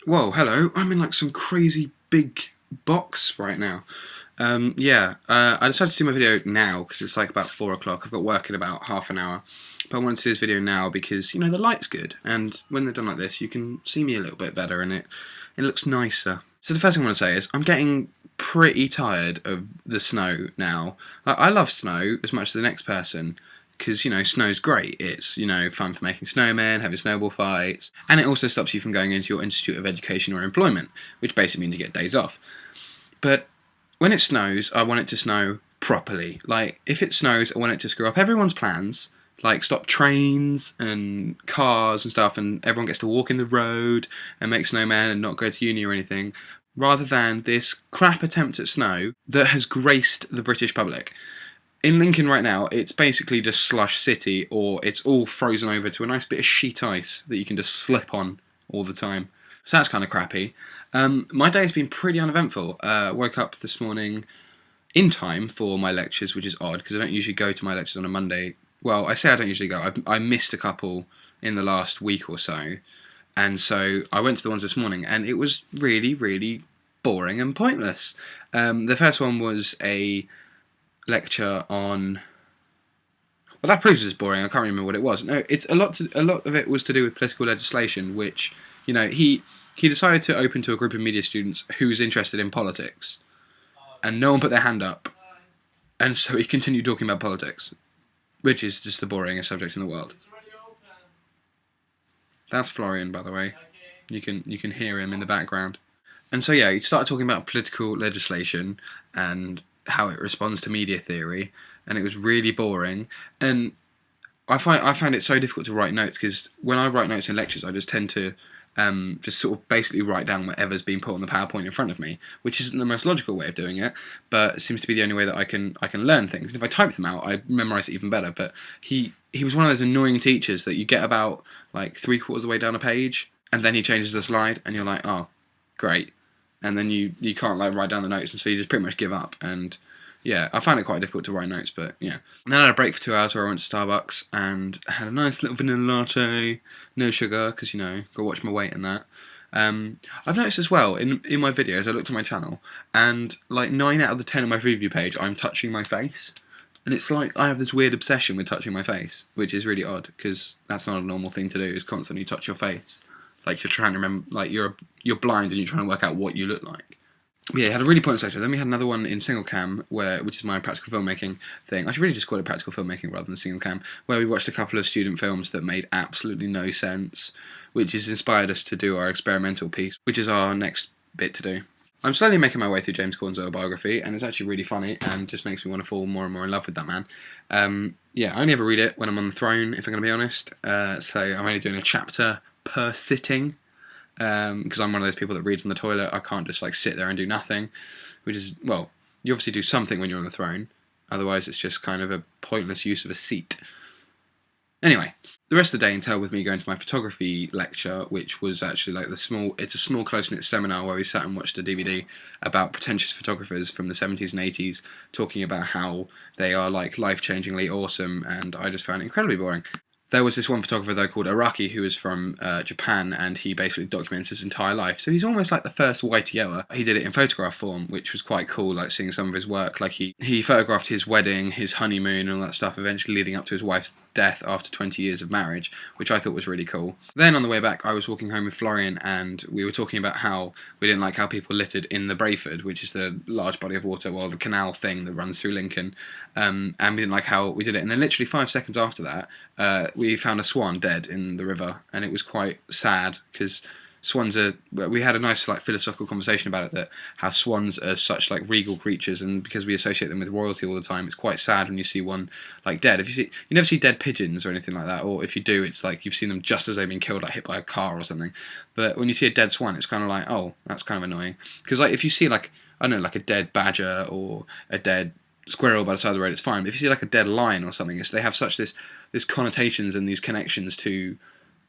Whoa, hello. I'm in like some crazy big box right now. I decided to do my video now because it's like about 4 o'clock. I've got work in about half an hour. But I wanted to do this video now because, the light's good. And when they're done like this, you can see me a little bit better and it looks nicer. So the first thing I want to say is I'm getting pretty tired of the snow now. Like, I love snow as much as the next person, because snow's great. It's fun for making snowmen, having snowball fights, and it also stops you from going into your institute of education or employment, which basically means you get days off. But when it snows, I want it to snow properly. Like, if it snows, I want it to screw up everyone's plans, like stop trains and cars and stuff, and everyone gets to walk in the road and make snowmen and not go to uni or anything, rather than this crap attempt at snow that has graced the British public. In Lincoln right now, it's basically just slush city, or it's all frozen over to a nice bit of sheet ice that you can just slip on all the time. So that's kind of crappy. My day has been pretty uneventful. Woke up this morning in time for my lectures, which is odd because I don't usually go to my lectures on a Monday. Well, I say I don't usually go. I missed a couple in the last week or so, and so I went to the ones this morning, and it was really, really boring and pointless. The first one was a lecture on, well, that proves it's boring. I can't remember what it was. No, it's a lot of it was to do with political legislation, which he decided to open to a group of media students who was interested in politics, and no one put their hand up, and so he continued talking about politics, which is just the boringest subject in the world. That's Florian, by the way. You can hear him in the background. And so he started talking about political legislation and how it responds to media theory, and it was really boring. And I found it so difficult to write notes, because when I write notes in lectures, I just tend to just sort of basically write down whatever's been put on the PowerPoint in front of me, which isn't the most logical way of doing it, but it seems to be the only way that I can learn things. And if I type them out, I memorise it even better. But he was one of those annoying teachers that you get about like 3/4 of the way down a page, and then he changes the slide, and you're like, oh, great. And then you can't like write down the notes, and so you just pretty much give up. And yeah, I found it quite difficult to write notes, but yeah. And then I had a break for 2 hours where I went to Starbucks and had a nice little vanilla latte, no sugar, because got to watch my weight and that. I've noticed as well in my videos, I looked at my channel, and like 9 out of the 10 on my preview page, I'm touching my face. And it's like I have this weird obsession with touching my face, which is really odd, because that's not a normal thing to do, is constantly touch your face. Like you're trying to remember, like you're blind and you're trying to work out what you look like. But yeah, had a really pointless lecture. Then we had another one in single cam, which is my practical filmmaking thing. I should really just call it practical filmmaking rather than single cam, where we watched a couple of student films that made absolutely no sense, which has inspired us to do our experimental piece, which is our next bit to do. I'm slowly making my way through James Corden's autobiography, and it's actually really funny and just makes me want to fall more and more in love with that man. I only ever read it when I'm on the throne, if I'm going to be honest. So I'm only doing a chapter per sitting, because I'm one of those people that reads on the toilet. I can't just like sit there and do nothing, which is, well, you obviously do something when you're on the throne, otherwise it's just kind of a pointless use of a seat. Anyway, the rest of the day entailed with me going to my photography lecture, which was actually like it's a small close-knit seminar where we sat and watched a DVD about pretentious photographers from the 70s and 80s talking about how they are like life-changingly awesome, and I just found it incredibly boring. There was this one photographer though called Araki, who was from Japan, and he basically documents his entire life. So he's almost like the first YTOer. He did it in photograph form, which was quite cool, like seeing some of his work. Like he photographed his wedding, his honeymoon, and all that stuff, eventually leading up to his wife's death after 20 years of marriage, which I thought was really cool. Then on the way back, I was walking home with Florian, and we were talking about how we didn't like how people littered in the Brayford, which is the large body of water, well, the canal thing that runs through Lincoln, and we didn't like how we did it. And then literally 5 seconds after that, we found a swan dead in the river, and it was quite sad, because swans are, we had a nice like philosophical conversation about it, that how swans are such like regal creatures, and because we associate them with royalty all the time, it's quite sad when you see one like dead. You never see dead pigeons or anything like that, or if you do, it's like you've seen them just as they've been killed, like hit by a car or something. But when you see a dead swan, it's kind of like, oh, that's kind of annoying, because like if you see like, I don't know, like a dead badger or a dead squirrel by the side of the road, it's fine. But if you see like a dead lion or something, they have such this connotations and these connections to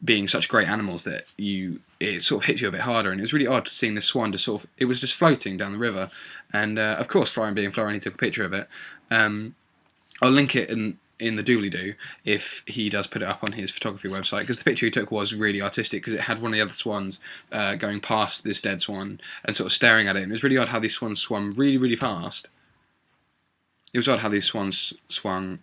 being such great animals that it sort of hits you a bit harder. And it was really odd seeing this swan just it was just floating down the river, and of course Florian being Florian, he took a picture of it. I'll link it in the doobly-doo if he does put it up on his photography website, because the picture he took was really artistic, because it had one of the other swans going past this dead swan and sort of staring at it, and it was really odd how these swans swam really, really fast. It was odd how these swans swung.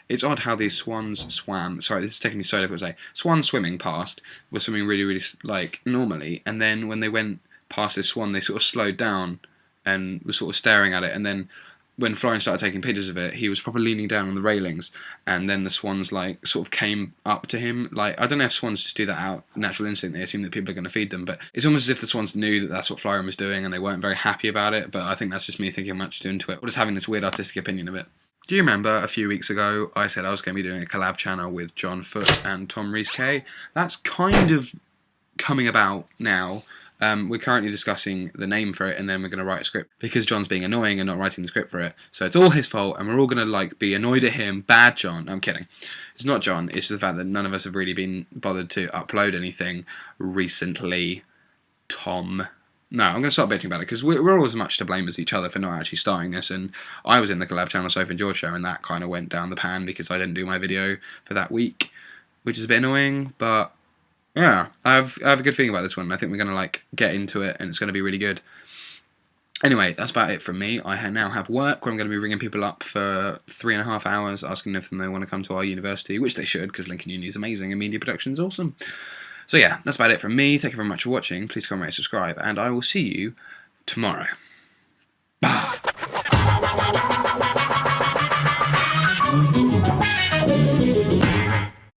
It's odd how these swans swam. Sorry, this is taking me so difficult to say. Swans swimming past were swimming really, really like normally, and then when they went past this swan, they sort of slowed down and were sort of staring at it, and then when Florian started taking pictures of it, he was probably leaning down on the railings, and then the swans like sort of came up to him. Like, I don't know if swans just do that out of natural instinct. They assume that people are going to feed them, but it's almost as if the swans knew that that's what Florian was doing, and they weren't very happy about it. But I think that's just me thinking much into it, or just having this weird artistic opinion of it. Do you remember a few weeks ago I said I was going to be doing a collab channel with John Foote and Tom Rees-Kay? That's kind of coming about now. We're currently discussing the name for it, and then we're going to write a script, because John's being annoying and not writing the script for it. So it's all his fault, and we're all going to like be annoyed at him. Bad John. I'm kidding. It's not John. It's the fact that none of us have really been bothered to upload anything recently. Tom. No, I'm going to stop bitching about it, because we're all as much to blame as each other for not actually starting this. And I was in the collab channel Sophie and George show, and that kind of went down the pan because I didn't do my video for that week, which is a bit annoying, but yeah, I have a good feeling about this one. I think we're going to like get into it, and it's going to be really good. Anyway, that's about it from me. I now have work where I'm going to be ringing people up for 3.5 hours, asking if they want to come to our university, which they should, because Lincoln Uni is amazing and media production is awesome. So yeah, that's about it from me. Thank you very much for watching. Please comment, rate, subscribe, and I will see you tomorrow. Bye.